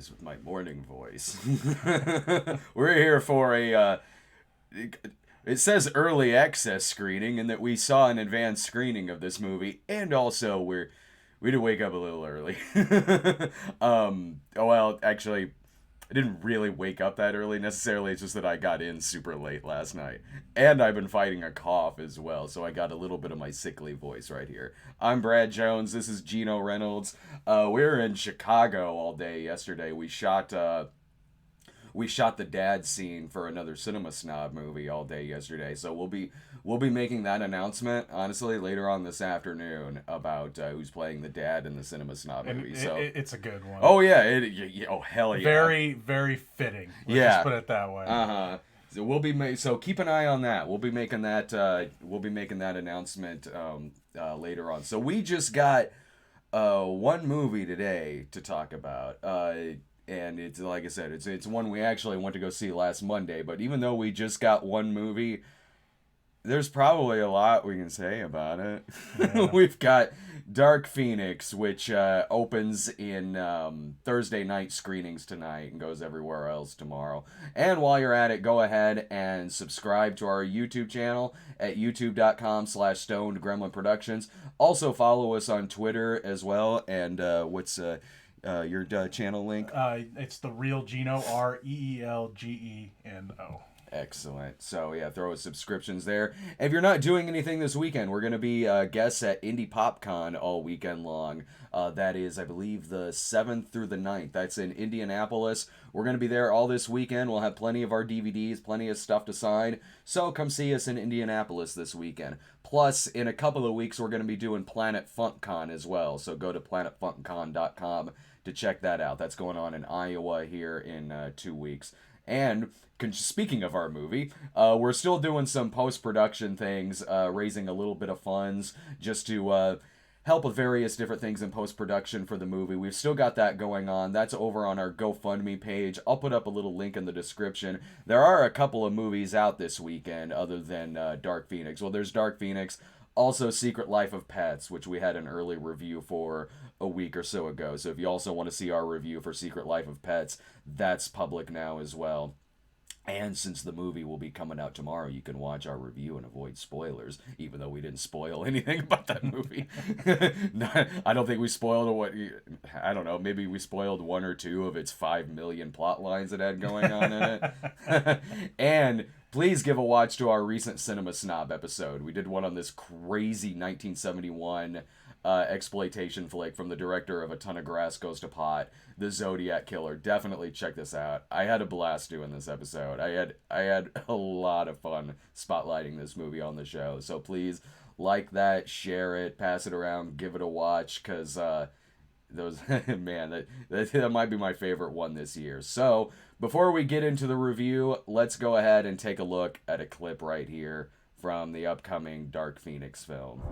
rise with my morning voice. We're here for a, it says early access screening, and that we saw an advanced screening of this movie, and also we did wake up a little early. Well, actually, I didn't really wake up that early necessarily. It's just that I got in super late last night. And I've been fighting a cough as well, so I got a little bit of my sickly voice right here. I'm Brad Jones. This is Geno Reynolds. We were in Chicago all day yesterday. We shot the dad scene for another Cinema Snob movie all day yesterday. So we'll be making that announcement honestly later on this afternoon about who's playing the dad in the Cinema Snob movie. It's a good one. Oh yeah, oh hell yeah. Very, very fitting. Let's just put it that way. So so keep an eye on that. We'll be making that announcement later on. So we just got one movie today to talk about. And it's, like I said, it's one we actually went to go see last Monday. But even though we just got one movie, there's probably a lot we can say about it. Yeah. We've got Dark Phoenix, which opens in Thursday night screenings tonight and goes everywhere else tomorrow. And while you're at it, go ahead and subscribe to our YouTube channel at youtube.com/Stoned Gremlin Productions. Also follow us on Twitter as well. And what's your channel link? It's the real Geno, REELGENO. Excellent. So yeah, throw us subscriptions there. If you're not doing anything this weekend, we're going to be guests at Indie PopCon all weekend long. That is, I believe, the 7th through the 9th. That's in Indianapolis. We're going to be there all this weekend. We'll have plenty of our DVDs, plenty of stuff to sign. So come see us in Indianapolis this weekend. Plus, in a couple of weeks, we're going to be doing Planet FunkCon as well. So go to planetfunkcon.com to check that out. That's going on in Iowa here in 2 weeks. And speaking of our movie, we're still doing some post-production things, raising a little bit of funds just to help with various different things in post-production for the movie. We've still got that going on. That's over on our GoFundMe page. I'll put up a little link in the description. There are a couple of movies out this weekend other than Dark Phoenix. Well, there's Dark Phoenix. Also, Secret Life of Pets, which we had an early review for a week or so ago. So if you also want to see our review for Secret Life of Pets, that's public now as well. And since the movie will be coming out tomorrow, you can watch our review and avoid spoilers, even though we didn't spoil anything about that movie. I don't think we spoiled I don't know, maybe we spoiled one or two of its 5 million plot lines it had going on in it. And please give a watch to our recent Cinema Snob episode. We did one on this crazy 1971 exploitation flick from the director of A Ton of Grass Goes to Pot, The Zodiac Killer. Definitely check this out. I had a blast doing this episode. I had a lot of fun spotlighting this movie on the show. So please like that, share it, pass it around, give it a watch, because those man, that might be my favorite one this year. So before we get into the review, let's go ahead and take a look at a clip right here from the upcoming Dark Phoenix film.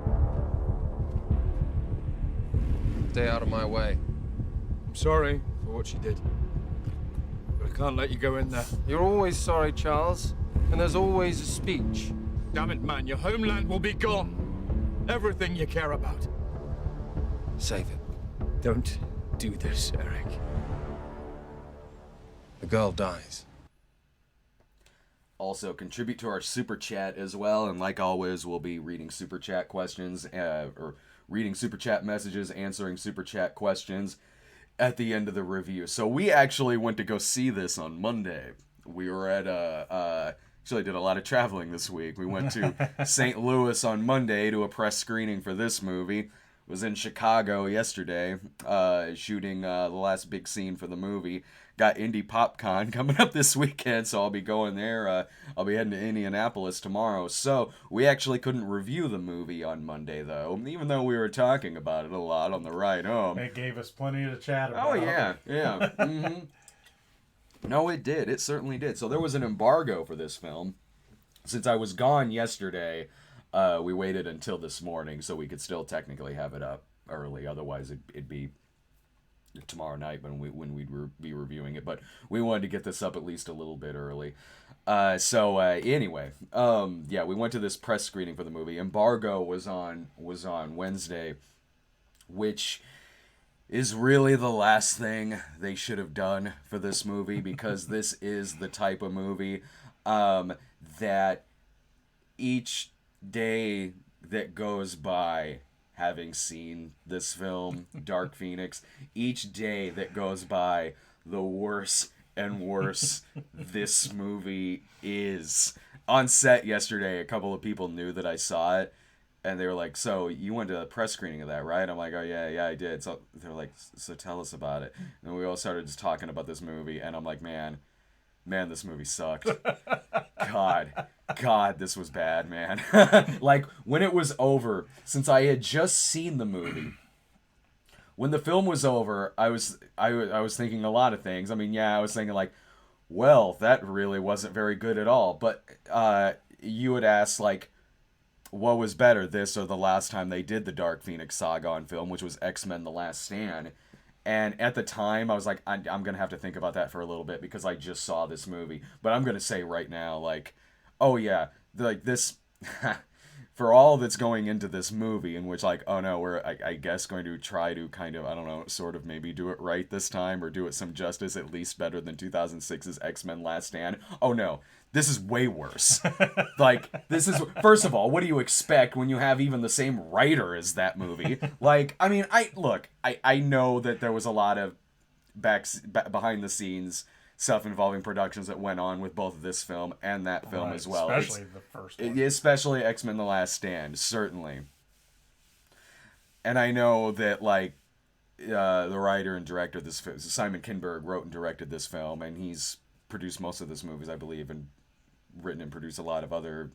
Stay out of my way. I'm sorry for what she did, but I can't let you go in there. You're always sorry, Charles, and there's always a speech. Damn it, man, your homeland will be gone. Everything you care about. Save it. Don't do this, Eric. The girl dies. Also, contribute to our Super Chat as well, and like always, we'll be reading Super Chat questions, or reading Super Chat messages, answering Super Chat questions at the end of the review. So we actually went to go see this on Monday. We were at actually did a lot of traveling this week. We went to St. Louis on Monday to a press screening for this movie. Was in Chicago yesterday, shooting the last big scene for the movie. Got Indie PopCon coming up this weekend, so I'll be going there. I'll be heading to Indianapolis tomorrow. So we actually couldn't review the movie on Monday, though, even though we were talking about it a lot on the ride home. It gave us plenty to chat about. Oh, yeah. Mm-hmm. No, it did. It certainly did. So there was an embargo for this film. Since I was gone yesterday, we waited until this morning so we could still technically have it up early. Otherwise, it'd be tomorrow night when we'd be reviewing it. But we wanted to get this up at least a little bit early. Anyway, we went to this press screening for the movie. Embargo was on Wednesday, which is really the last thing they should have done for this movie, because this is the type of movie that each day that goes by, having seen this film, Dark Phoenix, each day that goes by, the worse and worse this movie is. On set yesterday, a couple of people knew that I saw it, and they were like, "So you went to a press screening of that, right?" I'm like, "Oh yeah, I did." So they're like, "So tell us about it." And we all started just talking about this movie, and I'm like, man, this movie sucked. God, this was bad, man. Like, when it was over, since I had just seen the movie, when the film was over, I was thinking a lot of things. I mean, yeah, I was thinking like, well, that really wasn't very good at all. But you would ask, like, what was better, this or the last time they did the Dark Phoenix saga on film, which was X-Men: The Last Stand. And at the time, I was like, I'm going to have to think about that for a little bit, because I just saw this movie. But I'm going to say right now, like, oh yeah, like this, for all that's going into this movie, in which, like, oh no, we're, I guess, going to try to kind of, I don't know, sort of maybe do it right this time, or do it some justice, at least better than 2006's X-Men Last Stand. Oh no, this is way worse. Like, this is, first of all, what do you expect when you have even the same writer as that movie? Like, I mean, I know that there was a lot of behind the scenes stuff involving productions that went on with both this film and that film as well. Especially the first one. Especially X-Men: The Last Stand, certainly. And I know that, like, the writer and director of this film, Simon Kinberg, wrote and directed this film, and he's produced most of this movies, I believe, and written and produced a lot of other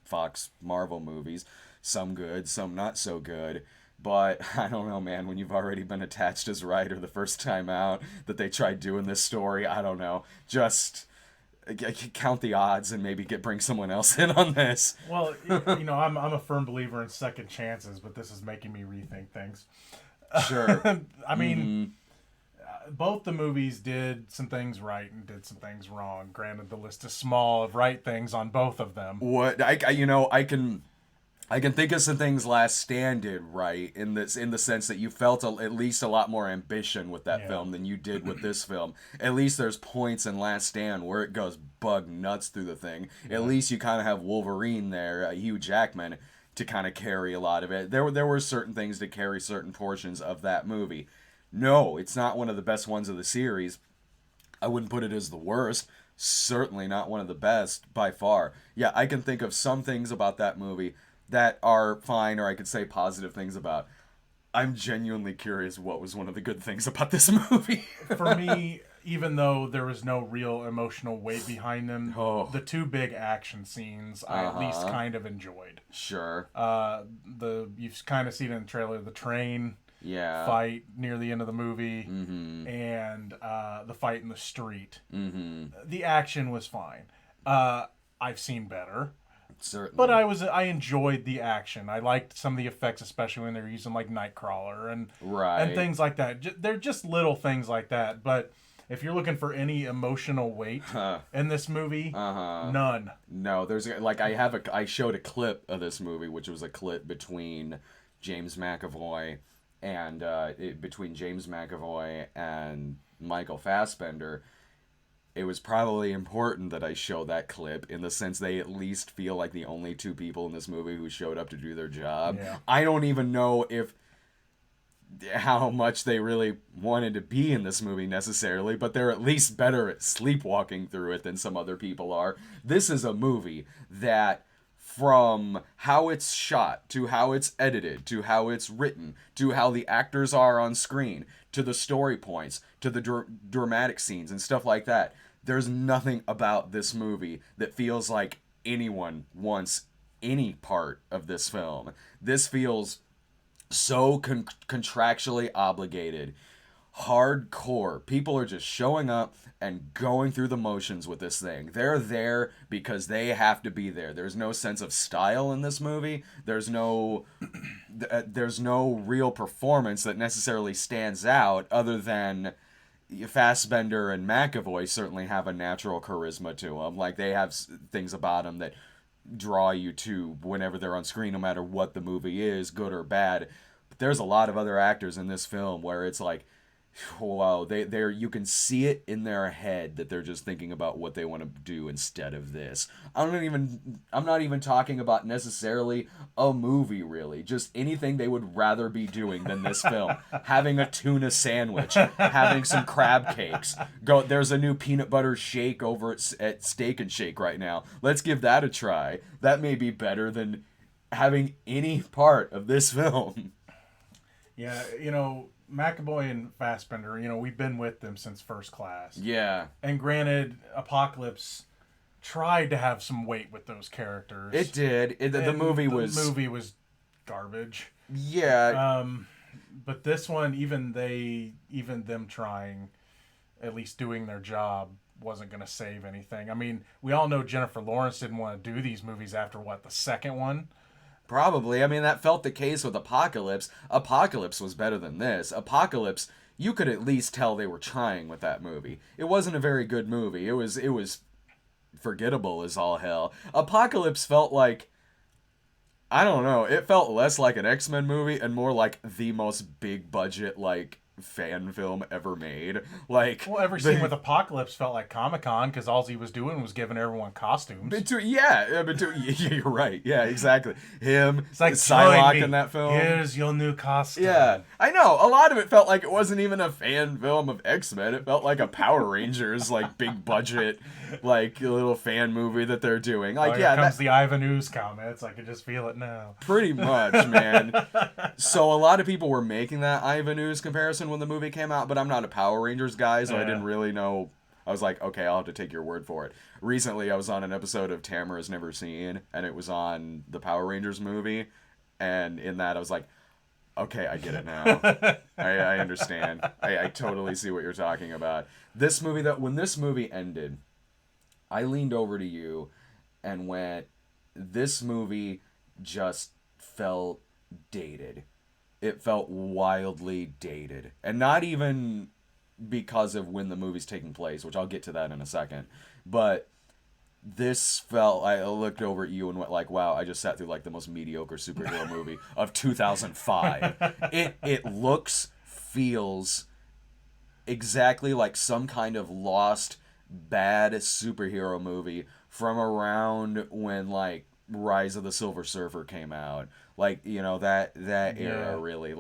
Fox Marvel movies. Some good, some not so good. But I don't know, man, when you've already been attached as writer the first time out that they tried doing this story, I don't know. Just count the odds and maybe bring someone else in on this. Well, you know, I'm a firm believer in second chances, but this is making me rethink things. Sure. I mean, both the movies did some things right and did some things wrong. Granted, the list is small of right things on both of them. What I can think of some things Last Stand did right, in the sense that you felt at least a lot more ambition with that film than you did with this film. At least there's points in Last Stand where it goes bug nuts through the thing. Yeah. At least you kind of have Wolverine there, Hugh Jackman, to kind of carry a lot of it. There were certain things to carry certain portions of that movie. No, it's not one of the best ones of the series. I wouldn't put it as the worst. Certainly not one of the best by far. Yeah, I can think of some things about that movie that are fine, or I could say positive things about. I'm genuinely curious what was one of the good things about this movie. For me, even though there was no real emotional weight behind them, the two big action scenes I at least kind of enjoyed. Sure. You've kind of seen it in the trailer, the train fight near the end of the movie, and the fight in the street. The action was fine. I've seen better. Certainly. But I enjoyed the action. I liked some of the effects, especially when they're using like Nightcrawler and things like that. They're just little things like that. But if you're looking for any emotional weight in this movie, none. No, there's like I showed a clip of this movie, which was a clip between James McAvoy and Michael Fassbender. It was probably important that I show that clip, in the sense they at least feel like the only two people in this movie who showed up to do their job. Yeah. I don't even know how much they really wanted to be in this movie necessarily, but they're at least better at sleepwalking through it than some other people are. This is a movie that, from how it's shot, to how it's edited, to how it's written, to how the actors are on screen, to the story points, to the dramatic scenes and stuff like that, there's nothing about this movie that feels like anyone wants any part of this film. This feels so contractually obligated, hardcore. People are just showing up and going through the motions with this thing. They're there because they have to be there. There's no sense of style in this movie. There's no real performance that necessarily stands out, other than Fassbender and McAvoy certainly have a natural charisma to them. Like, they have things about them that draw you to whenever they're on screen, no matter what the movie is, good or bad. But there's a lot of other actors in this film where it's like, wow, they're you can see it in their head that they're just thinking about what they want to do instead of this. I'm not even talking about necessarily a movie, really. Just anything they would rather be doing than this film. Having a tuna sandwich, having some crab cakes. There's a new peanut butter shake over at Steak and Shake right now. Let's give that a try. That may be better than having any part of this film. Yeah, McAvoy and Fassbender, we've been with them since First Class. Yeah. And granted, Apocalypse tried to have some weight with those characters. It did. The movie was garbage. Yeah. But this one, even them trying, at least doing their job, wasn't going to save anything. I mean, we all know Jennifer Lawrence didn't want to do these movies after, the second one? Probably. I mean, that felt the case with Apocalypse. Apocalypse was better than this. Apocalypse, you could at least tell they were trying with that movie. It wasn't a very good movie. It was forgettable as all hell. Apocalypse felt like, I don't know, it felt less like an X-Men movie and more like the most big budget, fan film ever made. Every scene with Apocalypse felt like Comic-Con because all he was doing was giving everyone costumes. You're right. Yeah, exactly. Him, it's like Psylocke in that film. Here's your new costume. Yeah, I know. A lot of it felt like it wasn't even a fan film of X-Men. It felt like a Power Rangers, big budget, little fan movie that they're doing. Here comes the Ivan Ooze comments. I can just feel it now. Pretty much, man. So a lot of people were making that Ivan Ooze comparison when the movie came out, but I'm not a Power Rangers guy, so I didn't really know. I was like, okay, I'll have to take your word for it. Recently, I was on an episode of Tamara's Never Seen, and it was on the Power Rangers movie, and in that, I was like, okay, I get it now. I understand. I totally see what you're talking about. This movie, when this movie ended, I leaned over to you and went, this movie just felt dated. It felt wildly dated. And not even because of when the movie's taking place, which I'll get to that in a second. But this felt, I looked over at you and went wow, I just sat through the most mediocre superhero movie of 2005. It looks, feels exactly like some kind of lost, bad superhero movie from around when Rise of the Silver Surfer came out. That era, really.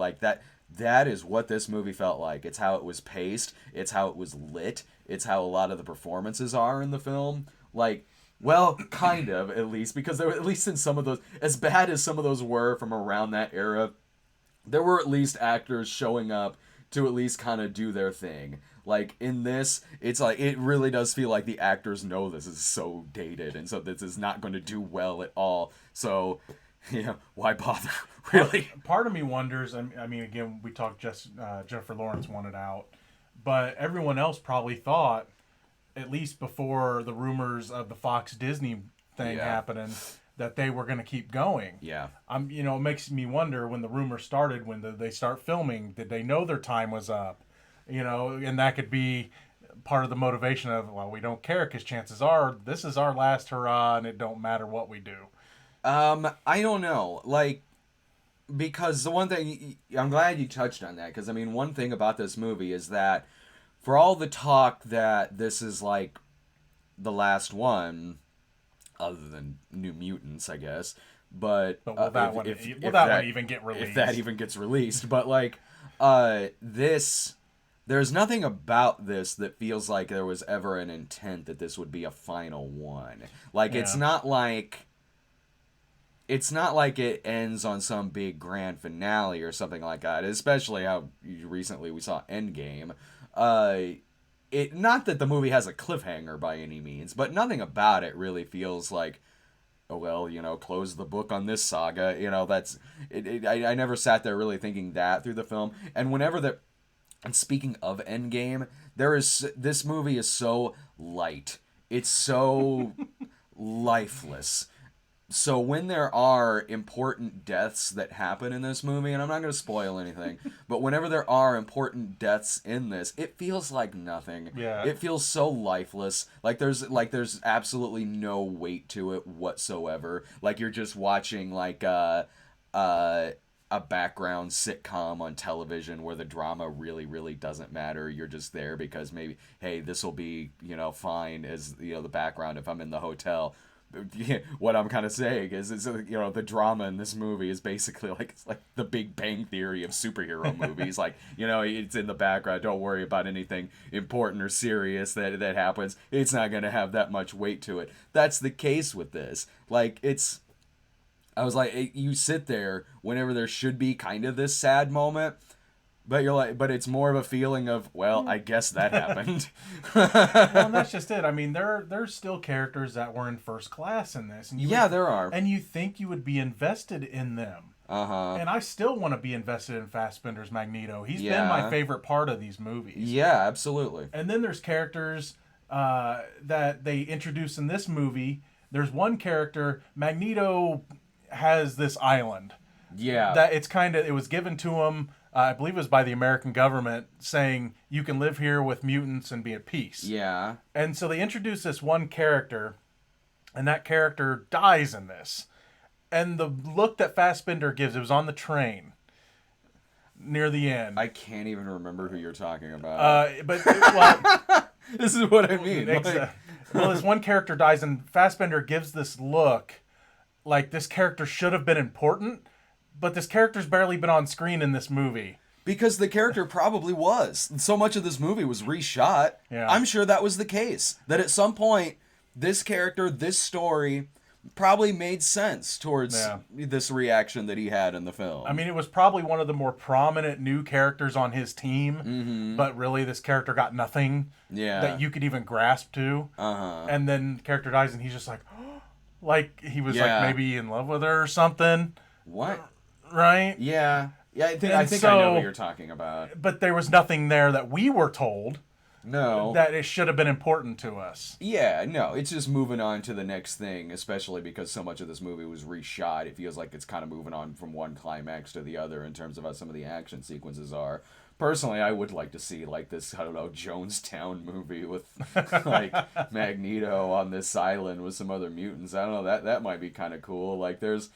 That is what this movie felt like. It's how it was paced. It's how it was lit. It's how a lot of the performances are in the film. Kind of, at least, because there were, at least in some of those, as bad as some of those were from around that era, there were at least actors showing up to at least kind of do their thing. In this, it's it really does feel like the actors know this is so dated, and so this is not going to do well at all. So, why bother, really? Part of me wonders, I mean, again, we talked Jennifer Lawrence wanted out, but everyone else probably thought, at least before the rumors of the Fox Disney thing happening, that they were going to keep going. Yeah. It makes me wonder, when the rumors started, when they start filming, did they know their time was up? And that could be part of the motivation of, we don't care because chances are this is our last hurrah and it don't matter what we do. I don't know. Because the one thing, I'm glad you touched on that, because, one thing about this movie is that for all the talk that this is, the last one, other than New Mutants, I guess, but will that one even get released? If that even gets released. But, this... There's nothing about this that feels like there was ever an intent that this would be a final one. It's not like it ends on some big grand finale or something like that, especially how recently we saw Endgame. Not that the movie has a cliffhanger by any means, but nothing about it really feels like, oh, well, close the book on this saga. That's it. I never sat there really thinking that through the film. And and speaking of Endgame, this movie is so light. It's so lifeless. So when there are important deaths that happen in this movie, and I'm not going to spoil anything, but whenever there are important deaths in this, it feels like nothing. Yeah. It feels so lifeless. There's absolutely no weight to it whatsoever. You're just watching I a background sitcom on television where the drama really, really doesn't matter. You're just there because maybe, hey, this will be, fine as, the background if I'm in the hotel. What I'm kind of saying is the drama in this movie is basically it's like the Big Bang Theory of superhero movies. It's in the background. Don't worry about anything important or serious that happens. It's not going to have that much weight to it. That's the case with this. I was like, you sit there whenever there should be kind of this sad moment, but you're like, but it's more of a feeling of, well, I guess that happened. Well, and that's just it. I mean, there's still characters that were in first class in this. And there are. And you think you would be invested in them. Uh-huh. And I still want to be invested in Fassbender's Magneto. He's been my favorite part of these movies. Yeah, absolutely. And then there's characters that they introduce in this movie. There's one character, Magneto has this island. Yeah. That it was given to him, I believe it was by the American government, saying you can live here with mutants and be at peace. Yeah. And so they introduce this one character, and that character dies in this. And the look that Fassbender gives, it was on the train near the end. I can't even remember who you're talking about. This is what I mean. This one character dies, and Fassbender gives this look like this character should have been important, but this character's barely been on screen in this movie. Because the character probably was. So much of this movie was reshot. Yeah. I'm sure that was the case. That at some point, this character, this story, probably made sense towards this reaction that he had in the film. I mean, it was probably one of the more prominent new characters on his team, but really this character got nothing that you could even grasp to. Uh-huh. And then the character dies, and he's just like he was maybe in love with her or something. What? Right? Yeah. Yeah, I think I know what you're talking about. But there was nothing there that we were told. No. That it should have been important to us. Yeah, no. It's just moving on to the next thing, especially because so much of this movie was reshot. It feels like it's kind of moving on from one climax to the other in terms of how some of the action sequences are. Personally, I would like to see this, Jonestown movie with Magneto on this island with some other mutants. I don't know, that might be kind of cool. There's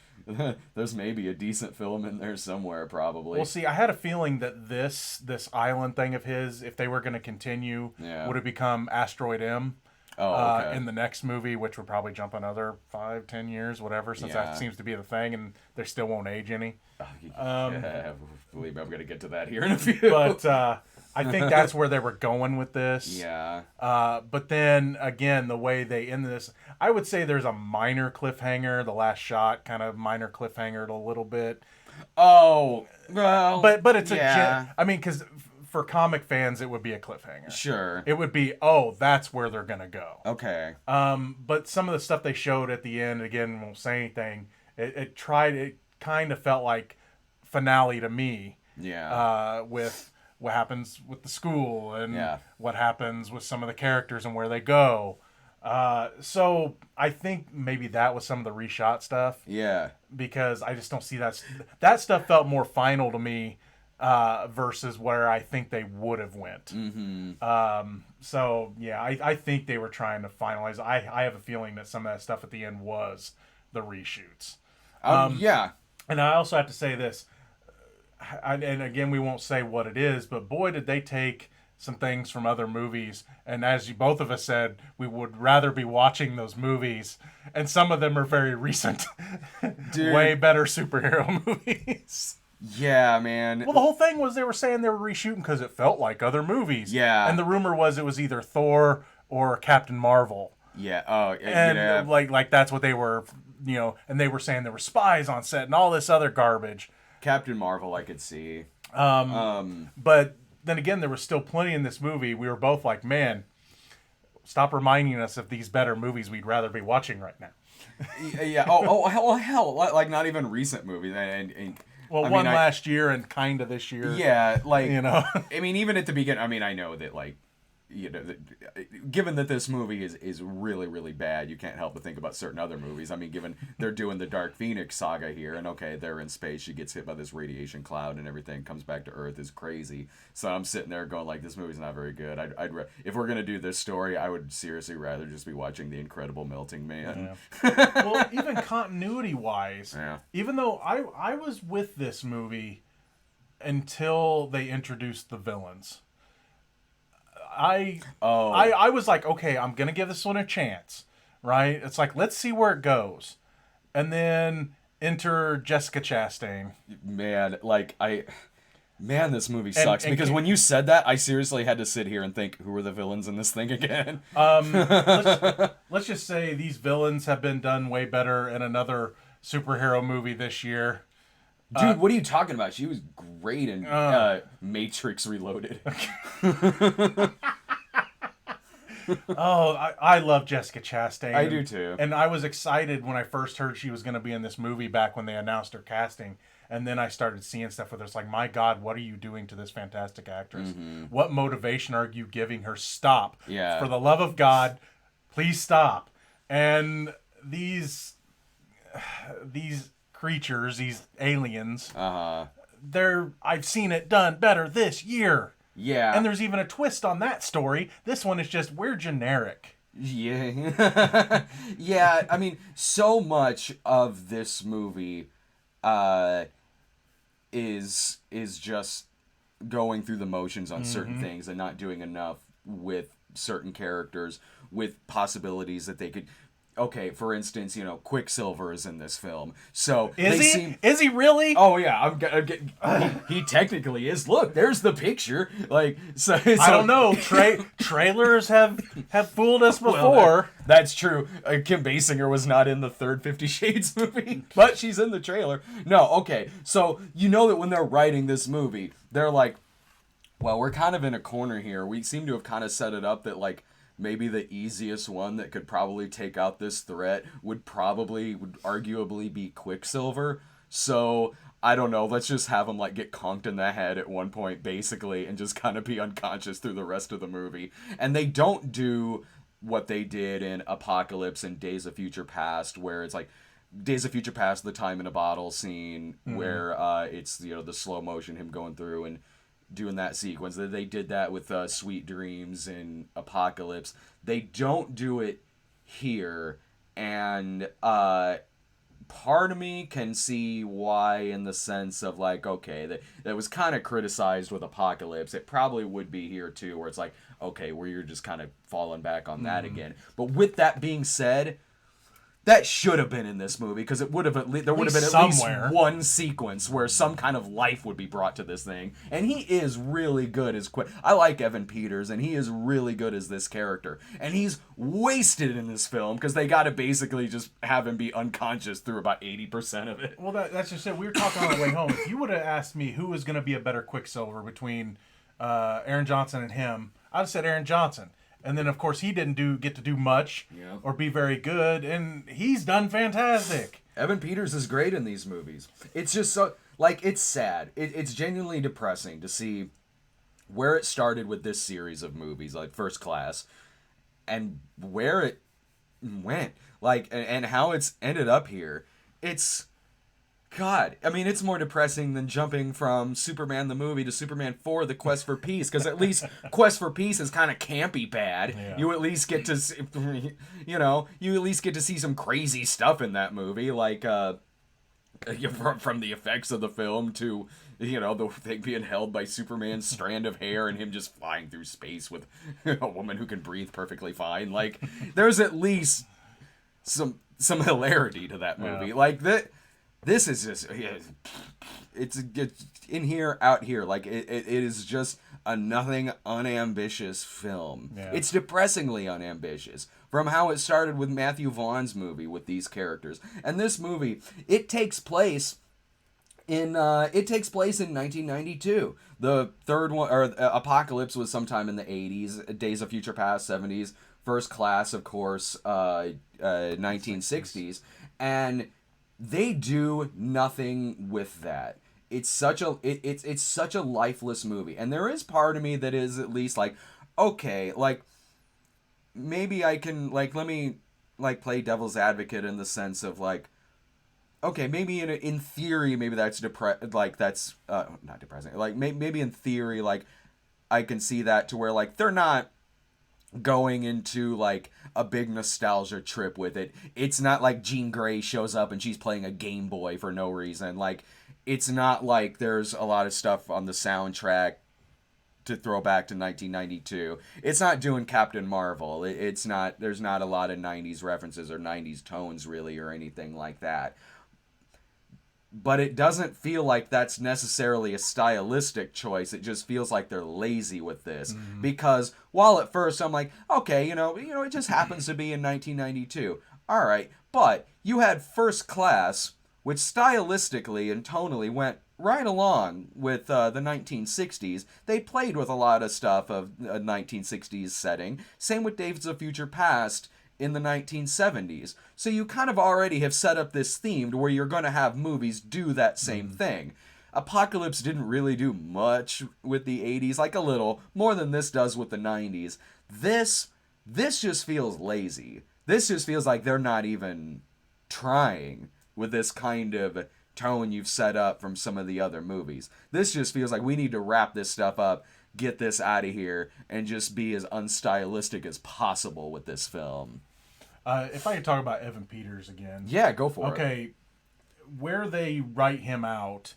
maybe a decent film in there somewhere, probably. Well, see, I had a feeling that this island thing of his, if they were going to continue, would have become Asteroid M. Oh, okay. In the next movie, which would probably jump another 5-10 years, whatever, since that seems to be the thing, and they still won't age any. Believe me, I'm going to get to that here in a few. But I think that's where they were going with this. Yeah. But then, again, the way they end this, I would say there's a minor cliffhanger. The last shot kind of minor cliffhangered a little bit. Oh, well. But it's because for comic fans, it would be a cliffhanger. Sure. It would be, that's where they're going to go. Okay. But some of the stuff they showed at the end, again, won't say anything. It kind of felt like finale to me. Yeah. With what happens with the school and what happens with some of the characters and where they go. So I think maybe that was some of the reshot stuff. Yeah. Because I just don't see that stuff felt more final to me versus where I think they would have went. Mm-hmm. So yeah, I think they were trying to finalize. I have a feeling that some of that stuff at the end was the reshoots. Yeah. And I also have to say this, and again, we won't say what it is, but boy, did they take some things from other movies. And as you both of us said, we would rather be watching those movies. And some of them are very recent. Dude. Way better superhero movies. Yeah, man. Well, the whole thing was they were saying they were reshooting because it felt like other movies. Yeah. And the rumor was it was either Thor or Captain Marvel. Yeah. Oh, and like that's what they were, and they were saying there were spies on set and all this other garbage. Captain Marvel, I could see. But then again, there was still plenty in this movie. We were both like, man, stop reminding us of these better movies we'd rather be watching right now. Yeah. Hell. Like, not even recent movies. One last year and kind of this year. Yeah. I mean, even at the beginning, I know that, given that this movie is really, really bad, you can't help but think about certain other movies. I mean, given they're doing the Dark Phoenix saga here, and okay, they're in space, she gets hit by this radiation cloud and everything, comes back to Earth, is crazy. So I'm sitting there going like, this movie's not very good. If we're gonna do this story, I would seriously rather just be watching The Incredible Melting Man. Yeah. Well, even continuity wise, Yeah. even though I was with this movie until they introduced the villains. I was like, okay, I'm gonna give this one a chance, right? It's like, let's see where it goes, and then enter Jessica Chastain. Man, this movie sucks because when you said that, I seriously had to sit here and think, who are the villains in this thing again? Let's just say these villains have been done way better in another superhero movie this year. Dude, what are you talking about? She was great in Matrix Reloaded. I love Jessica Chastain. I do too. And I was excited when I first heard she was going to be in this movie back when they announced her casting. And then I started seeing stuff where it's like, my God, what are you doing to this fantastic actress? Mm-hmm. What motivation are you giving her? Stop. Yeah. For the love of God, please stop. And these creatures, these aliens, I've seen it done better this year. Yeah. And there's even a twist on that story. This one is just, we're generic. Yeah. Yeah, I mean, so much of this movie is just going through the motions on certain things and not doing enough with certain characters, with possibilities that they could... Okay, for instance, Quicksilver is in this film. So is he? Is he really? Oh yeah, I'm getting. He technically is. Look, there's the picture. So I don't know. Trailers have fooled us before. Well, that's true. Kim Basinger was not in the third 50 Shades movie, but she's in the trailer. No, okay. So that when they're writing this movie, they're like, well, we're kind of in a corner here. We seem to have kind of set it up that maybe the easiest one that could probably take out this threat would arguably be Quicksilver. So, I don't know, let's just have him get conked in the head at one point, basically, and just kind of be unconscious through the rest of the movie. And they don't do what they did in Apocalypse and Days of Future Past, where it's Days of Future Past, the time in a bottle scene, where it's, the slow motion, him going through and doing that sequence. They did that with Sweet Dreams and Apocalypse. They don't do it here, and part of me can see why, in the sense of okay, that was kind of criticized with Apocalypse. It probably would be here too, where it's okay, where you're just kind of falling back on that again. But with that being said, that should have been in this movie, because it would have there would have been at least one sequence where some kind of life would be brought to this thing. And he is really good as I like Evan Peters, and he is really good as this character. And he's wasted in this film because they got to basically just have him be unconscious through about 80% of it. Well, that's just it. We were talking on the way home. If you would have asked me who was going to be a better Quicksilver between Aaron Johnson and him, I'd have said Aaron Johnson. And then, of course, he didn't get to do much or be very good, and he's done fantastic. Evan Peters is great in these movies. It's just so, it's sad. It's genuinely depressing to see where it started with this series of movies, like First Class, and where it went, and how it's ended up here. It's... God, I mean, it's more depressing than jumping from Superman the movie to Superman 4, The Quest for Peace, because at least Quest for Peace is kind of campy bad. Yeah. You at least get to, you at least get to see some crazy stuff in that movie, from the effects of the film to, the thing being held by Superman's strand of hair and him just flying through space with a woman who can breathe perfectly fine. There's at least some hilarity to that movie. Yeah. This is just, it's in here, out here. It is just a nothing, unambitious film. Yeah. It's depressingly unambitious from how it started with Matthew Vaughn's movie with these characters. And this movie, it takes place in 1992. The third one, or Apocalypse, was sometime in the 80s. Days of Future Past, 70s. First Class, of course, 1960s. And they do nothing with that. It's such a it's such a lifeless movie, and there is part of me that is at least okay, like, maybe I can, like, let me, like, play devil's advocate in the sense of, like, okay, maybe in theory, maybe that's not depressing. Like, maybe in theory, like, I can see that to where, like, they're not going into, like, a big nostalgia trip with it. It's not like Jean Grey shows up and she's playing a Game Boy for no reason. Like, it's not like there's a lot of stuff on the soundtrack to throw back to 1992. It's not doing Captain Marvel. It's not, there's not a lot of 90s references or 90s tones really or anything like that. But it doesn't feel like that's necessarily a stylistic choice. It just feels like they're lazy with this. Mm-hmm. Because while at first I'm like, okay, it just happens to be in 1992. All right, but you had First Class, which stylistically and tonally went right along with the 1960s. They played with a lot of stuff of a 1960s setting. Same with Days of Future Past in the 1970s. So you kind of already have set up this theme to where you're going to have movies do that same thing. Apocalypse didn't really do much with the 80s, like a little, more than this does with the 90s. This just feels lazy. This just feels like they're not even trying with this kind of tone you've set up from some of the other movies. This just feels like we need to wrap this stuff up, get this out of here, and just be as unstylistic as possible with this film. If I could talk about Evan Peters again. Yeah, go for it. Okay, where they write him out,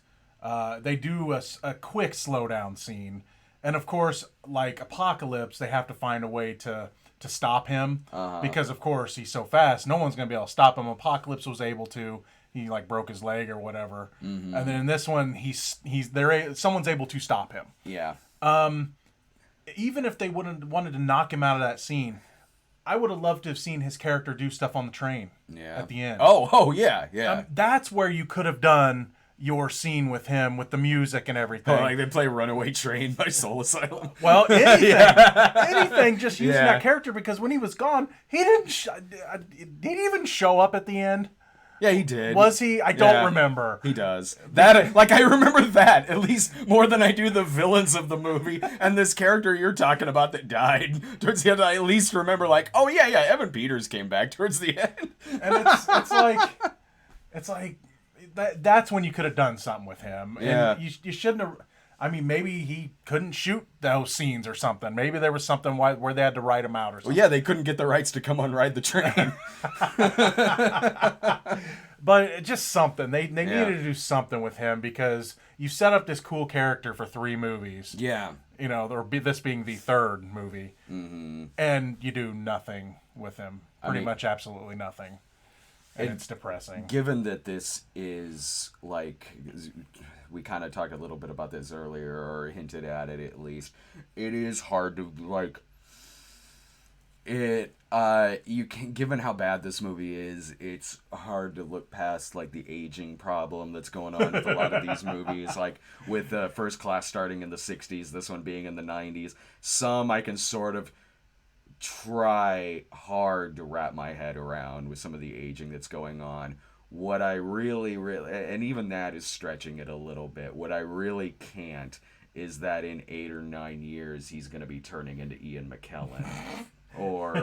they do a quick slowdown scene. And of course, like Apocalypse, they have to find a way to stop him. Because, of course, he's so fast, no one's going to be able to stop him. Apocalypse was able to. He, like, broke his leg or whatever. Mm-hmm. And then in this one, someone's able to stop him. Yeah. Even if they wanted to knock him out of that scene, I would have loved to have seen his character do stuff on the train at the end. Oh, yeah. That's where you could have done your scene with him, with the music and everything. Oh, like they play Runaway Train by Soul Asylum. Well, anything. Anything, just using that character, because when he was gone, he didn't even show up at the end. Yeah, he did. Was he? I don't remember. He does. That, like, I remember that, at least more than I do the villains of the movie. And this character you're talking about that died towards the end, I at least remember, like, oh, yeah, Evan Peters came back towards the end. And it's like, that's when you could have done something with him. Yeah. And you shouldn't have. I mean, maybe he couldn't shoot those scenes or something. Maybe there was something where they had to write him out or something. Well, yeah, they couldn't get the rights to come on Ride the Train. But just something. They needed to do something with him, because you set up this cool character for 3 movies. Yeah. This being the 3rd movie. Mm-hmm. And you do nothing with him. Pretty much absolutely nothing. And it's depressing. Given that this is, like, we kind of talked a little bit about this earlier, or hinted at it at least, it is hard to, like, given how bad this movie is, it's hard to look past, like, the aging problem that's going on with a lot of these movies, like, with First Class starting in the 60s, this one being in the 90s. Some I can sort of try hard to wrap my head around with some of the aging that's going on. What I really, and even that is stretching it a little bit, what I really can't is that in 8 or 9 years he's going to be turning into Ian McKellen. Or,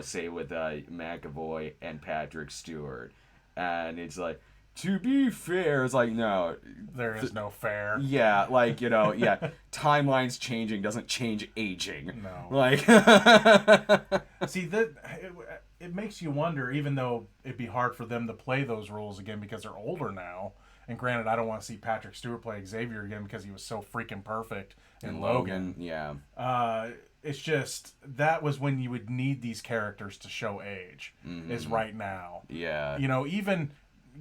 say with McAvoy and Patrick Stewart. And it's like, to be fair, it's like, no. There is no fair. Yeah, like, timelines changing doesn't change aging. No. Like, see, it makes you wonder, even though it'd be hard for them to play those roles again because they're older now. And granted, I don't want to see Patrick Stewart play Xavier again because he was so freaking perfect in Logan. Yeah. It's just, that was when you would need these characters to show age, is right now. Yeah. Even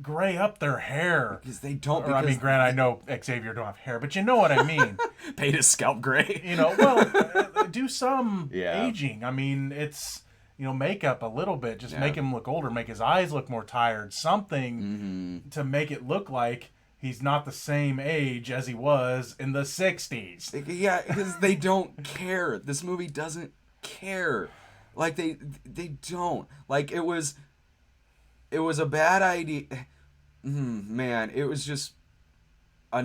gray up their hair. Because they don't. Or, I mean, granted, I know Xavier don't have hair, but you know what I mean. Paint his scalp gray. Do some aging. I mean, it's, makeup a little bit. Just make him look older. Make his eyes look more tired. Something to make it look like he's not the same age as he was in the 60s. Yeah, because they don't care. This movie doesn't care. Like, they don't. Like, it was a bad idea. Man, it was just a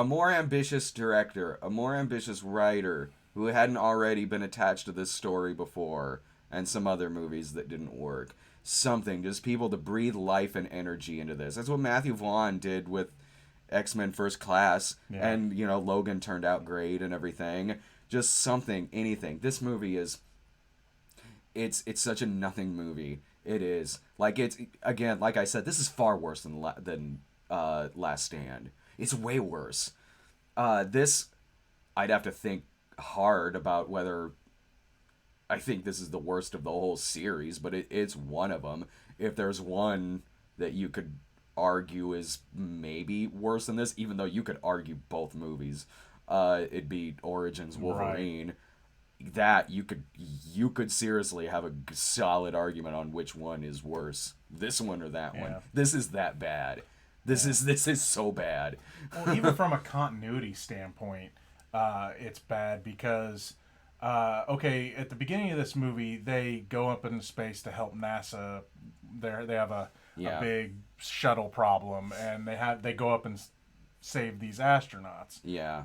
more ambitious director, a more ambitious writer who hadn't already been attached to this story before, and some other movies that didn't work. Something, just people to breathe life and energy into this. That's what Matthew Vaughn did with X-Men First Class, and, you know, Logan turned out great and everything. Just something, anything. This movie is, it's such a nothing movie. It is. Like, it's, again, like I said, this is far worse than Last Stand. It's way worse. This, I'd have to think hard about whether I think this is the worst of the whole series, but it's one of them. If there's one that you could argue is maybe worse than this, even though you could argue both movies, it'd be Origins Wolverine. Right. That you could seriously have a solid argument on which one is worse, this one or that one. This is that bad. This is so bad. Well, even from a continuity standpoint, it's bad because okay, at the beginning of this movie, they go up into space to help NASA. They have a big shuttle problem, and they go up and save these astronauts. Yeah.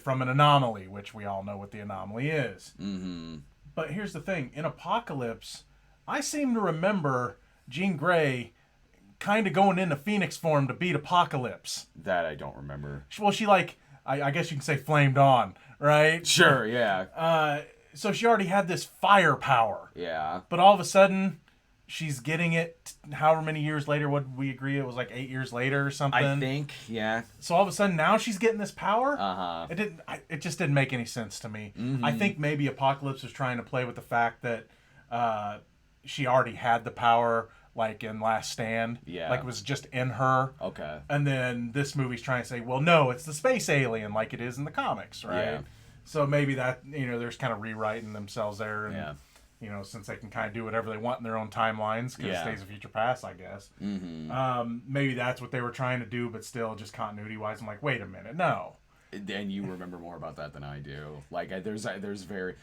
From an anomaly, which we all know what the anomaly is. Mm-hmm. But here's the thing: in Apocalypse, I seem to remember Jean Grey kind of going into Phoenix form to beat Apocalypse. That I don't remember. Well, she I guess you can say flamed on, right? Sure, yeah. So she already had this firepower. Yeah. But all of a sudden, she's getting it however many years later. What did we agree? It was like 8 years later or something. I think, yeah. So all of a sudden, now she's getting this power? Uh-huh. It just didn't make any sense to me. Mm-hmm. I think maybe Apocalypse was trying to play with the fact that she already had the power, like in Last Stand. Yeah. Like it was just in her. Okay. And then this movie's trying to say, well, no, it's the space alien like it is in the comics, right? Yeah. So maybe that, they're just kind of rewriting themselves there. And, since they can kind of do whatever they want in their own timelines, because Days of Future Past, I guess. Mm-hmm. Maybe that's what they were trying to do, but still, just continuity-wise, I'm like, wait a minute, no. And you remember more about that than I do. Like, there's very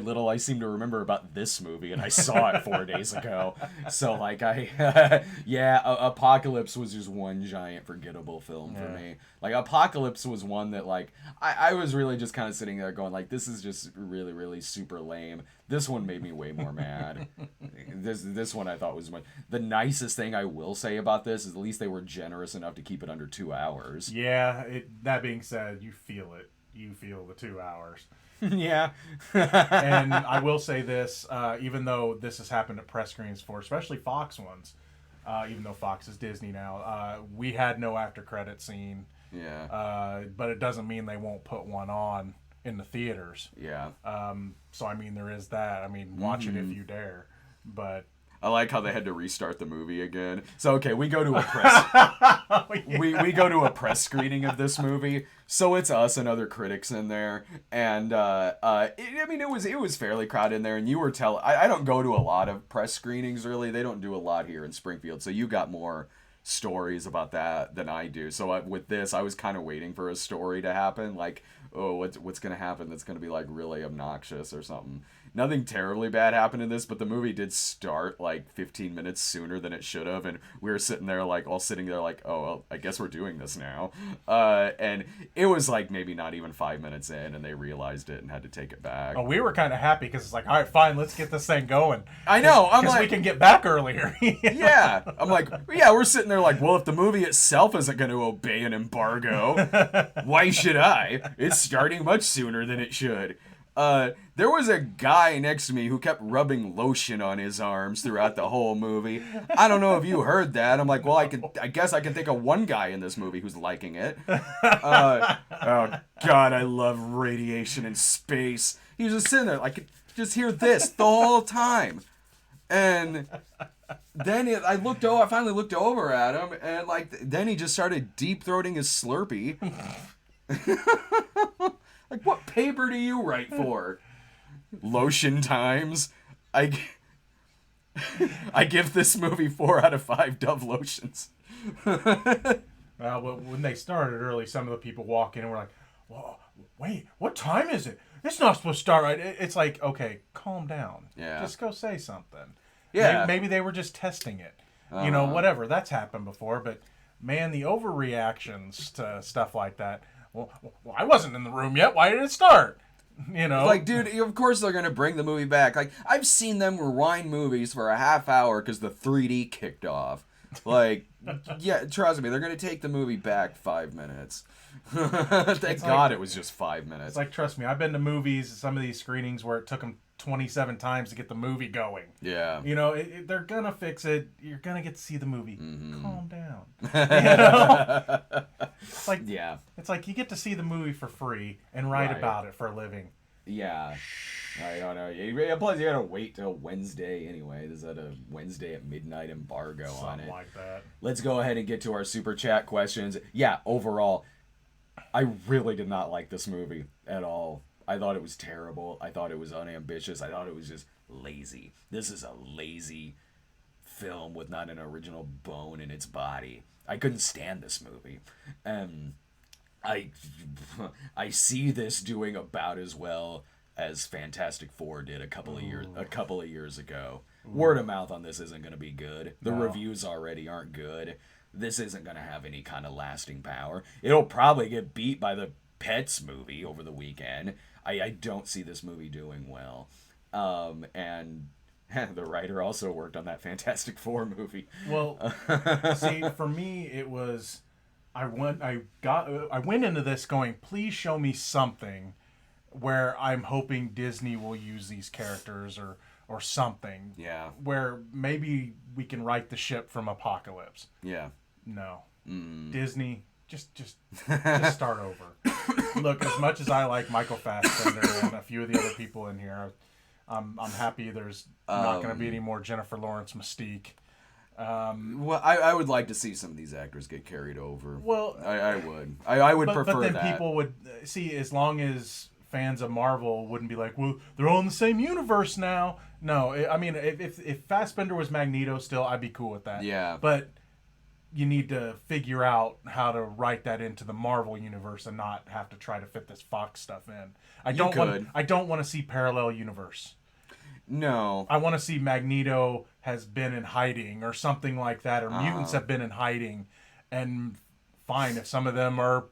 little I seem to remember about this movie, and I saw it 4 days ago. So, like, Apocalypse was just one giant forgettable film for me. Like, Apocalypse was one that, like, I was really just kind of sitting there going, like, this is just really, really super lame. This one made me way more mad. This one I thought was much. The nicest thing I will say about this is at least they were generous enough to keep it under 2 hours. Yeah, that being said, you feel it. You feel the 2 hours. Yeah. And I will say this, even though this has happened at press screens for, especially Fox ones, even though Fox is Disney now, we had no after credit scene. Yeah. But it doesn't mean they won't put one on in the theaters. Yeah. So, I mean, there is that. I mean, watch it if you dare. But I like how they had to restart the movie again. So, okay, we go to a press... we go to a press screening of this movie. So it's us and other critics in there. And, it was fairly crowded in there. And you were I don't go to a lot of press screenings, really. They don't do a lot here in Springfield. So you got more stories about that than I do. So with this, I was kind of waiting for a story to happen. Like, oh, what's going to happen that's going to be, like, really obnoxious or something. Nothing terribly bad happened in this, but the movie did start like 15 minutes sooner than it should have, and we were sitting there like, oh, well, I guess we're doing this now. And it was like maybe not even 5 minutes in, and they realized it and had to take it back. Oh, we were kind of happy because it's like, all right, fine, let's get this thing going. I know. I'm like, we can get back earlier. Yeah. I'm like, yeah, we're sitting there like, well, if the movie itself isn't going to obey an embargo, why should I? It's starting much sooner than it should. There was a guy next to me who kept rubbing lotion on his arms throughout the whole movie. I don't know if you heard that. I'm like, well, I guess I can think of one guy in this movie who's liking it. Oh God, I love radiation in space. He was just sitting there, like, just hear this the whole time. And then I finally looked over at him, and like, then he just started deep throating his Slurpee. Like, what paper do you write for? Lotion Times. I give this movie 4 out of 5 Dove lotions. Well, when they started early, some of the people walk in and were like, "Whoa, wait, what time is it? It's not supposed to start right." It's like, okay, calm down. Yeah. Just go say something. Yeah. Maybe they were just testing it. Whatever. That's happened before. But, man, the overreactions to stuff like that. Well, I wasn't in the room yet. Why did it start? You know, Like, dude, of course they're gonna bring the movie back. Like, I've seen them rewind movies for a half hour because the 3D kicked off. Like, yeah, trust me, they're gonna take the movie back 5 minutes. Thank God it was just 5 minutes. It's like, trust me, I've been to movies, some of these screenings where it took them 27 times to get the movie going. Yeah. You know, they're gonna fix it. You're gonna get to see the movie. Calm down. You know? It's like, Yeah. It's like you get to see the movie for free and write Right. about it for a living. Yeah. I don't know. Plus, you gotta wait till Wednesday anyway. There's a Wednesday at midnight embargo on Something it. like that. Let's go ahead and get to our super chat questions. Yeah, overall, I really did not like this movie at all. I thought it was terrible. I thought it was unambitious. I thought it was just lazy. This is a lazy film with not an original bone in its body. I couldn't stand this movie. I see this doing about as well as Fantastic Four did a couple of years ago. Word of mouth on this isn't going to be good. The reviews already aren't good. This isn't going to have any kind of lasting power. It'll probably get beat by the Pets movie over the weekend. I don't see this movie doing well. And the writer also worked on that Fantastic Four movie. Well, see, for me, it was I went into this going, please show me something where I'm hoping Disney will use these characters or something. Yeah. Where maybe we can right the ship from Apocalypse. Yeah. No. Disney, just start over. Look, as much as I like Michael Fassbender and a few of the other people in here, I'm happy there's not going to be any more Jennifer Lawrence Mystique. Well, I would like to see some of these actors get carried over. Well, I would. I would prefer but then that. people would see, as long as fans of Marvel wouldn't be like, well, they're all in the same universe now. No, I mean, if Fassbender was Magneto still, I'd be cool with that. Yeah. But you need to figure out how to write that into the Marvel universe and not have to try to fit this Fox stuff in. I don't want to see parallel universe. No. I want to see Magneto has been in hiding or something like that, or mutants have been in hiding. And fine, if some of them are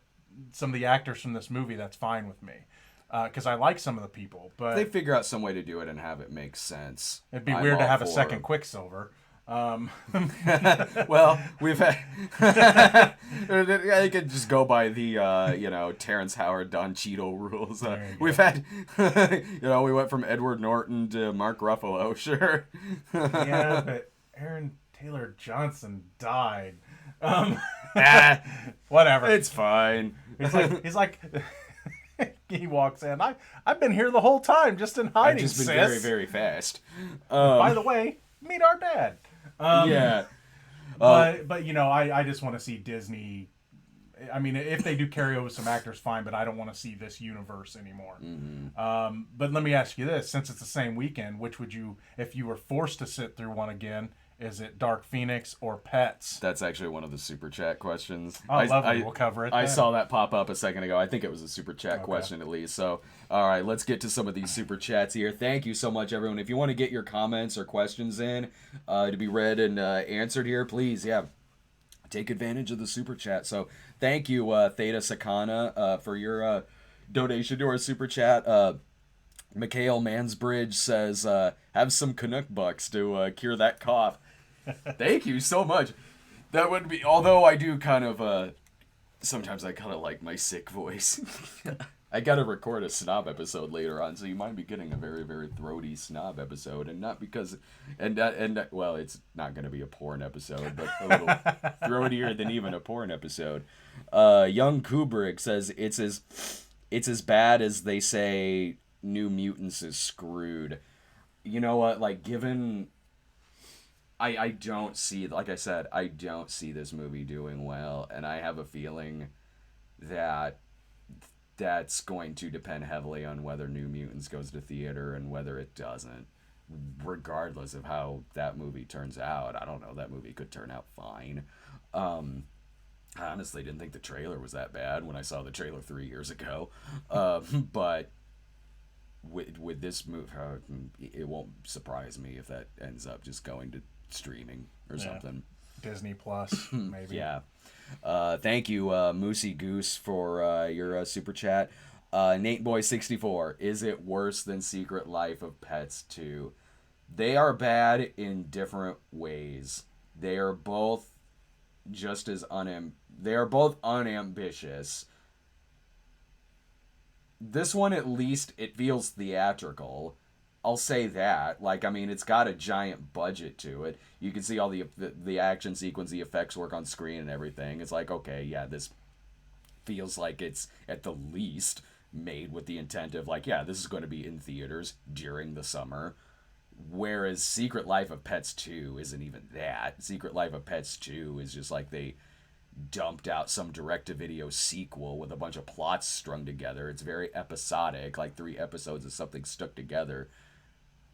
some of the actors from this movie, that's fine with me. Because I like some of the people. But They figure out some way to do it and have it make sense. It'd be I'm weird to all have a for second it. Quicksilver. Well, we've had. I could just go by the Terrence Howard, Don Cheadle rules. We've had, we went from Edward Norton to Mark Ruffalo. Sure. Yeah, but Aaron Taylor Johnson died. Whatever. It's fine. He's like. He walks in. I've been here the whole time, just in hiding. I've just been sis. very, very fast. By the way, meet our dad. Yeah. But I just want to see Disney. I mean, if they do carry over some actors, fine. But I don't want to see this universe anymore. Mm-hmm. But let me ask you this: since it's the same weekend, which would you, if you were forced to sit through one again? Is it Dark Phoenix or Pets? That's actually one of the super chat questions. Oh, lovely. We'll cover it I then. saw that pop up a second ago. I think it was a super chat question at least. So, all right, let's get to some of these super chats here. Thank you so much, everyone. If you want to get your comments or questions in to be read and answered here, please, take advantage of the super chat. So, thank you, Theta Sakana, for your donation to our super chat. Mikhail Mansbridge says, have some Canuck bucks to cure that cough. Thank you so much. That would be, although I do kind of, sometimes I kind of like my sick voice. I gotta record a snob episode later on, so you might be getting a very, very throaty snob episode, and not because, well, it's not gonna be a porn episode, but a little throatier than even a porn episode. Young Kubrick says it's as bad as they say New Mutants is screwed. You know what? Like, given I don't see, like I said, I don't see this movie doing well, and I have a feeling that that's going to depend heavily on whether New Mutants goes to theater and whether it doesn't. Regardless of how that movie turns out, I don't know, that movie could turn out fine. I honestly didn't think the trailer was that bad when I saw the trailer 3 years ago. But with this movie, it won't surprise me if that ends up just going to streaming or something. Disney Plus, maybe. Yeah. Thank you, Moosey Goose, for your super chat. Nate Boy 64. Is it worse than Secret Life of Pets 2? They are bad in different ways. They are both just as they are both unambitious. This one, at least, it feels theatrical. I'll say that. Like, I mean, it's got a giant budget to it. You can see all the action sequence, the effects work on screen and everything. It's like, okay, yeah, this feels like it's, at the least, made with the intent of, like, yeah, this is going to be in theaters during the summer. Whereas Secret Life of Pets 2 isn't even that. Secret Life of Pets 2 is just like they dumped out some direct-to-video sequel with a bunch of plots strung together. It's very episodic, like 3 episodes of something stuck together,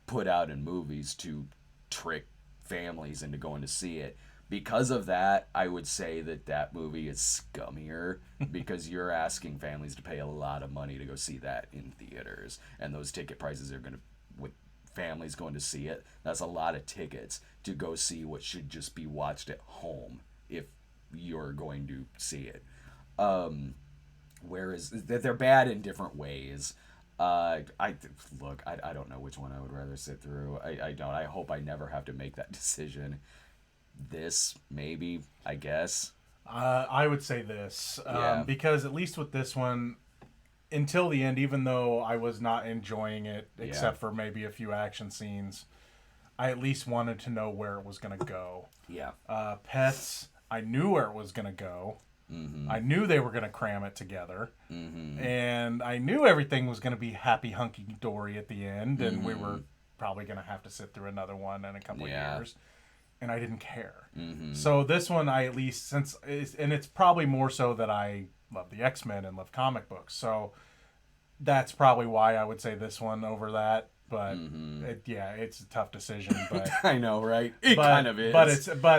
put out in movies to trick families into going to see it. Because of that, I would say that movie is scummier because you're asking families to pay a lot of money to go see that in theaters, and those ticket prices are going to, with families going to see it, that's a lot of tickets to go see what should just be watched at home if you're going to see it. Whereas they're bad in different ways. I don't know which one I would rather sit through. I don't. I hope I never have to make that decision. This, maybe, I guess. I would say this, Yeah. because at least with this one, until the end, even though I was not enjoying it, except for maybe a few action scenes, I at least wanted to know where it was going to go. Yeah. Pets, I knew where it was going to go. Mm-hmm. I knew they were going to cram it together. Mm-hmm. And I knew everything was going to be happy, hunky-dory at the end, and we Mm-hmm. were probably going to have to sit through another one in a couple of years. And I didn't care. Mm-hmm. So this one, I at least, and it's probably more so that I love the X-Men and love comic books. So that's probably why I would say this one over that. But it's a tough decision. But I know, right? It kind of is. But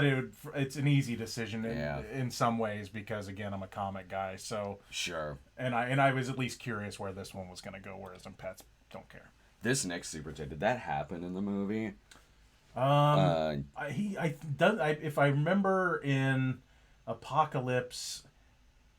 it's an easy decision in some ways because again, I'm a comic guy. So sure. And I was at least curious where this one was going to go. Whereas in Pets, don't care. This next super chat, did that happen in the movie? If I remember in Apocalypse,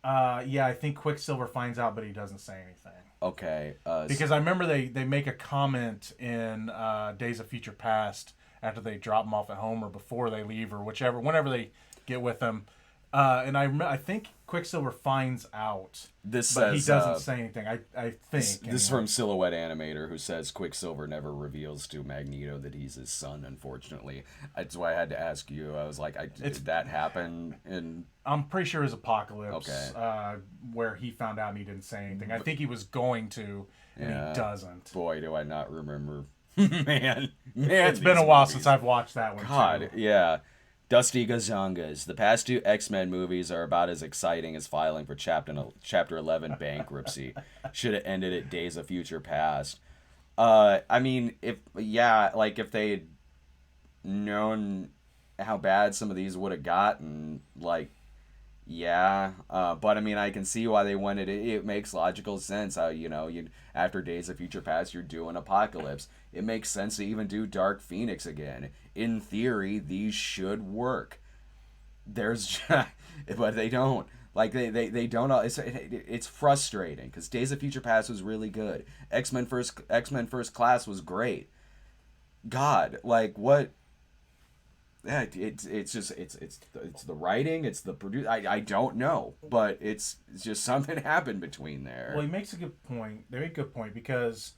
I think Quicksilver finds out, but he doesn't say anything. Okay. Because I remember they make a comment in Days of Future Past after they drop them off at home or before they leave or whenever they get with them. And I think Quicksilver finds out, but he doesn't say anything. I think this is from Silhouette Animator, who says Quicksilver never reveals to Magneto that he's his son. Unfortunately, that's why I had to ask you. I was like, did that happen? I'm pretty sure it was Apocalypse, okay. Where he found out and he didn't say anything. I think he was going to, and he doesn't. Boy, do I not remember. man, it's been a while since I've watched that one. God, too. yeah. Dusty Gazongas. The past 2 X-Men movies are about as exciting as filing for Chapter 11 bankruptcy. Should have ended at Days of Future Past. I mean, if they had known how bad some of these would have gotten, but I mean, I can see why they wanted it. It makes logical sense how, after Days of Future Past, you're doing Apocalypse. It makes sense to even do Dark Phoenix again. In theory, these should work. But they don't. Like, they don't. It's frustrating, because Days of Future Past was really good. X-Men First Class was great. God, like, what? Yeah, it's the writing, it's the produce. I don't know, but it's just something happened between there. Well, he makes a good point. They make a good point because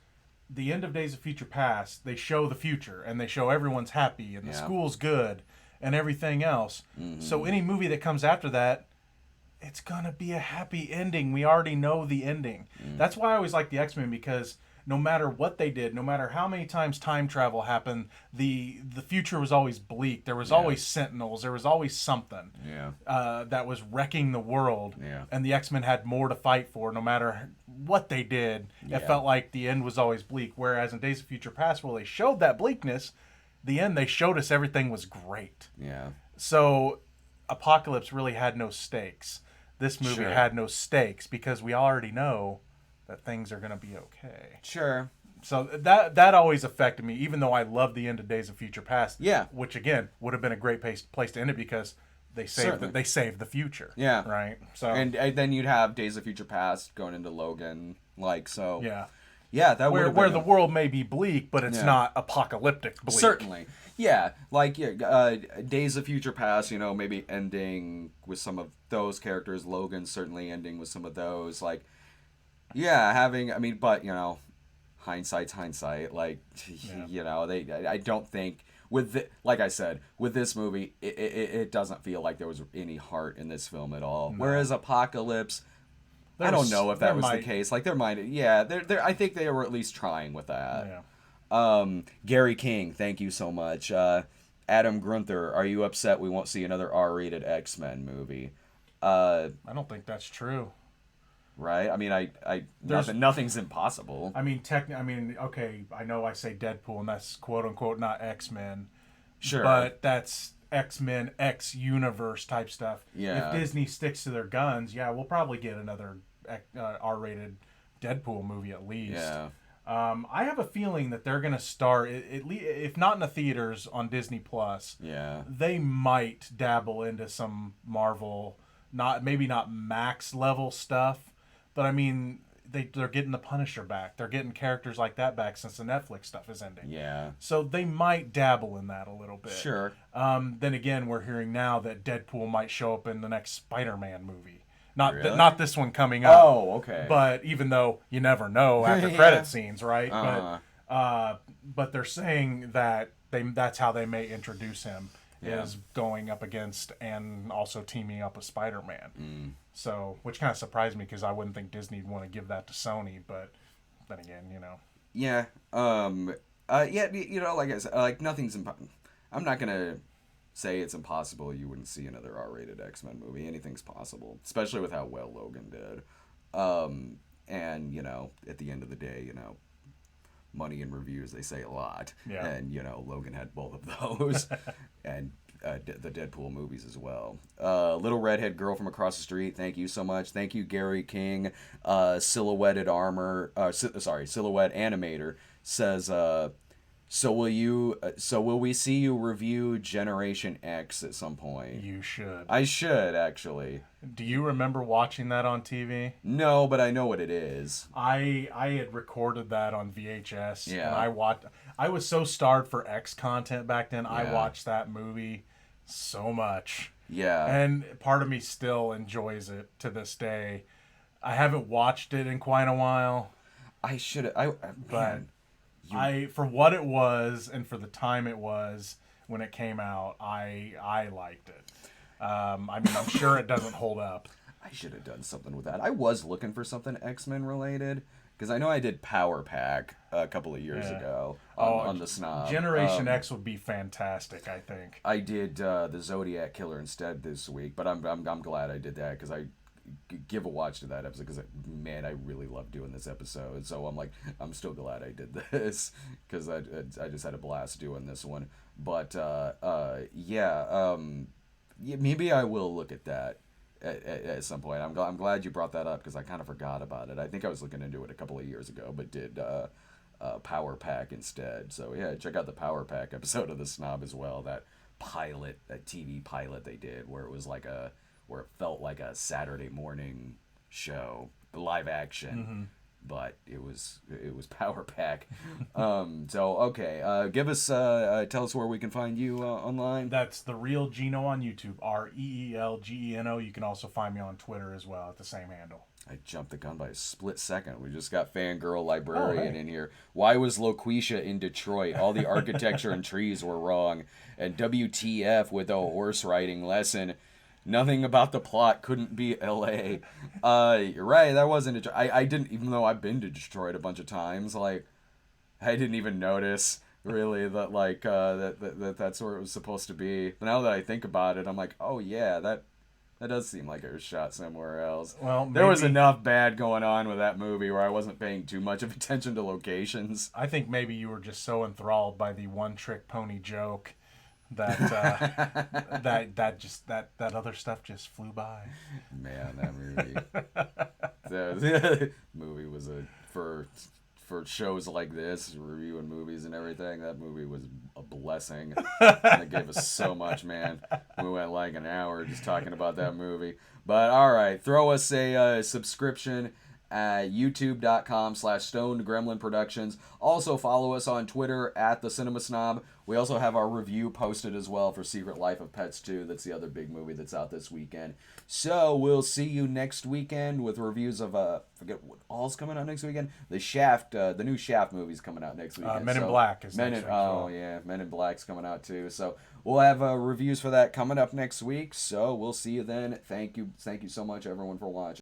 the end of Days of Future Past, they show the future and they show everyone's happy and the school's good and everything else. Mm-hmm. So any movie that comes after that, it's gonna be a happy ending. We already know the ending. Mm-hmm. That's why I always like the X-Men, because no matter what they did, no matter how many times time travel happened, the future was always bleak. There was always Sentinels. There was always something that was wrecking the world. Yeah. And the X-Men had more to fight for. No matter what they did, it felt like the end was always bleak. Whereas in Days of Future Past, they showed that bleakness, the end, they showed us everything was great. Yeah. So Apocalypse really had no stakes. This movie had no stakes because we already know that things are going to be okay. Sure. So that always affected me, even though I loved the end of Days of Future Past. Yeah. Which, again, would have been a great place to end it because they saved the future. Yeah. Right? So And then you'd have Days of Future Past going into Logan, Like, so Yeah. yeah, that would Where the world may be bleak, but it's not apocalyptic bleak. certainly. Yeah, like Days of Future Past, maybe ending with some of those characters. Logan certainly ending with some of those. Like, yeah, but hindsight's hindsight. Like, I don't think like I said, with this movie, it doesn't feel like there was any heart in this film at all. No. Whereas Apocalypse, I don't know if that was the case. Like, I think they were at least trying with that. Yeah. Gary King, thank you so much. Adam Grunther, are you upset we won't see another R-rated X-Men movie? I don't think that's true. Right? I mean, nothing's impossible. I mean, okay, I know I say Deadpool, and that's quote unquote not X-Men. Sure. But that's X-Men, X-Universe type stuff. Yeah. If Disney sticks to their guns, yeah, we'll probably get another R-rated Deadpool movie at least. Yeah. I have a feeling that they're going to start, at least, if not in the theaters, on Disney Plus. Yeah. They might dabble into some Marvel, maybe not Max level stuff, but I mean, they're getting the Punisher back. They're getting characters like that back since the Netflix stuff is ending. Yeah. So they might dabble in that a little bit. Sure. Then again, we're hearing now that Deadpool might show up in the next Spider-Man movie. Really? Not this one coming up. Oh, okay. But even though you never know after credit scenes, right? Uh-huh. But they're saying that that's how they may introduce him, is going up against and also teaming up with Spider-Man. So, which kind of surprised me because I wouldn't think Disney'd want to give that to Sony, but then again, Yeah. Like I said, like nothing's I'm not gonna say it's impossible you wouldn't see another R-rated X-Men movie. Anything's possible, especially with how well Logan did. And at the end of the day, money and reviews, they say a lot. Yeah. And Logan had both of those, and the Deadpool movies as well. Little redhead girl from across the street, thank you so much. Thank you, Gary King. Silhouette animator says, so will we see you review Generation X at some point? You should. I should, actually. Do you remember watching that on TV? No, but I know what it is. I had recorded that on VHS. Yeah. And I was so starved for X content back then. Yeah. I watched that movie so much. Yeah. And part of me still enjoys it to this day. I haven't watched it in quite a while. I should. For what it was and for the time it was when it came out, I liked it. I'm sure it doesn't hold up. I should have done something with that. I was looking for something X-Men related because I know I did Power Pack a couple of years ago on the Snob. Generation X would be fantastic, I think. I did the Zodiac Killer instead this week, but I'm glad I did that because I give a watch to that episode because man, I really love doing this episode. So I'm still glad I did this because I just had a blast doing this one. But maybe I will look at that at some point. I'm glad you brought that up because I kind of forgot about it. I think I was looking into it a couple of years ago, but did Power Pack instead. So yeah, check out the Power Pack episode of The Snob as well. That TV pilot they did where it was where it felt like a Saturday morning show, live action, but it was Power Pack. Give us tell us where we can find you online. That's The Real Geno on YouTube, REELGENO. You can also find me on Twitter as well at the same handle. I jumped the gun by a split second. We just got Fangirl Librarian in here. Why was Loquisha in Detroit? All the architecture and trees were wrong. And WTF with a horse riding lesson. Nothing about the plot couldn't be L.A. You're right, that wasn't Detroit. I didn't, even though I've been to Detroit a bunch of times, I didn't even notice, really, that that's where it was supposed to be. But now that I think about it, I'm like, oh yeah, that does seem like it was shot somewhere else. Well, there was enough bad going on with that movie where I wasn't paying too much of attention to locations. I think maybe you were just so enthralled by the one-trick pony joke that that other stuff just flew by. Man, that movie. The movie was for shows like this, reviewing movies and everything. That movie was a blessing. It gave us so much, man. We went an hour just talking about that movie. But all right, throw us a subscription youtube.com/Stoned Gremlin Productions. Also follow us on Twitter at The Cinema Snob. We also have our review posted as well for Secret Life of Pets 2. That's the other big movie that's out this weekend. So we'll see you next weekend with reviews of forget what all's coming out next weekend. The new Shaft movie's coming out next weekend. Men in Black is Men next in week. yeah, Men in Black's coming out too. So we'll have reviews for that coming up next week. So we'll see you then. Thank you so much everyone for watching.